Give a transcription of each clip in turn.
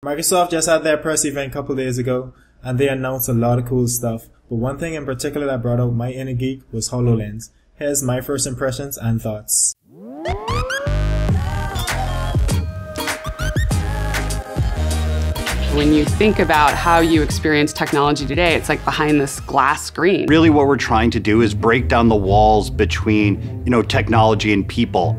Microsoft just had their press event a couple days ago, and they announced a lot of cool stuff, but one thing in particular that brought out my inner geek was Hololens. Here's my first impressions and thoughts. When you think about how you experience technology today, it's like behind this glass screen. Really what we're trying to do is break down the walls between, technology and people.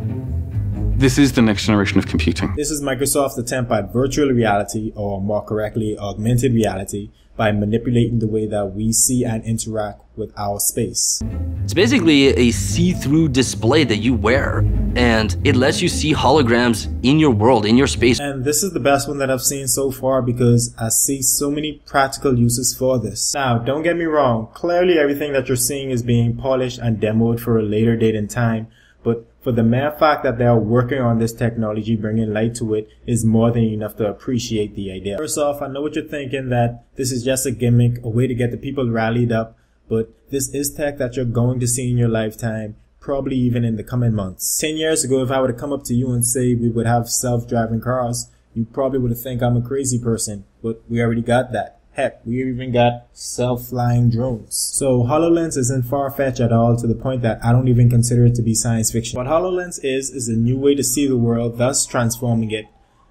This is the next generation of computing. This is Microsoft's attempt at virtual reality, or more correctly, augmented reality, by manipulating the way that we see and interact with our space. It's basically a see-through display that you wear, and it lets you see holograms in your world, in your space. And this is the best one that I've seen so far because I see so many practical uses for this. Now, don't get me wrong, clearly everything that you're seeing is being polished and demoed for a later date and time, but for the mere fact that they are working on this technology, bringing light to it, is more than enough to appreciate the idea. First off, I know what you're thinking, that this is just a gimmick, a way to get the people rallied up, but this is tech that you're going to see in your lifetime, probably even in the coming months. 10 years ago, if I were to come up to you and say we would have self-driving cars, you probably would think I'm a crazy person, but we already got that. Heck, we even got self-flying drones. So HoloLens isn't far-fetched at all, to the point that I don't even consider it to be science fiction. What HoloLens is a new way to see the world, thus transforming it.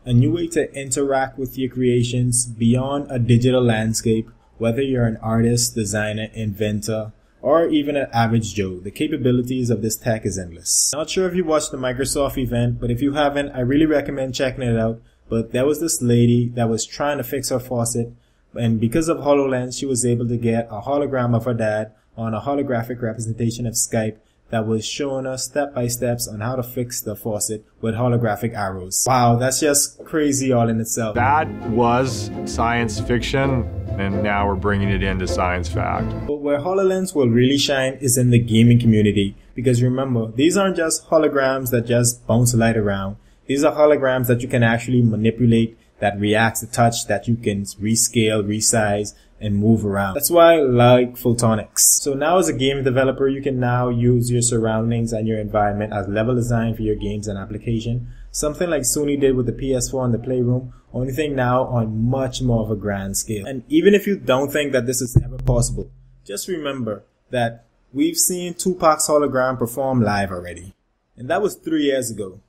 A new way to interact with your creations beyond a digital landscape, whether you're an artist, designer, inventor, or even an average Joe. The capabilities of this tech is endless. Not sure if you watched the Microsoft event, but if you haven't, I really recommend checking it out. But there was this lady that was trying to fix her faucet, and because of HoloLens, she was able to get a hologram of her dad on a holographic representation of Skype that was showing us step-by-steps on how to fix the faucet with holographic arrows. Wow, that's just crazy all in itself. That was science fiction, and now we're bringing it into science fact. But where HoloLens will really shine is in the gaming community, because remember, these aren't just holograms that just bounce light around. These are holograms that you can actually manipulate, that reacts to touch, that you can rescale, resize, and move around. That's why I like photonics. So now as a game developer, you can now use your surroundings and your environment as level design for your games and application. Something like Sony did with the PS4 and the Playroom, only thing now on much more of a grand scale. And even if you don't think that this is ever possible, just remember that we've seen Tupac's hologram perform live already. And that was 3 years ago.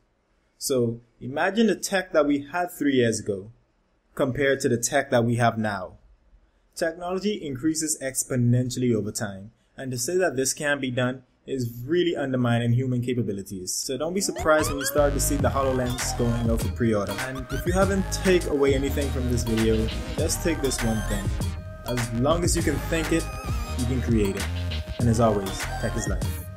So imagine the tech that we had 3 years ago compared to the tech that we have now. Technology increases exponentially over time, and to say that this can't be done is really undermining human capabilities. So don't be surprised when you start to see the HoloLens going out for pre-order. And if you haven't taken away anything from this video, just take this one thing. As long as you can think it, you can create it. And as always, tech is life.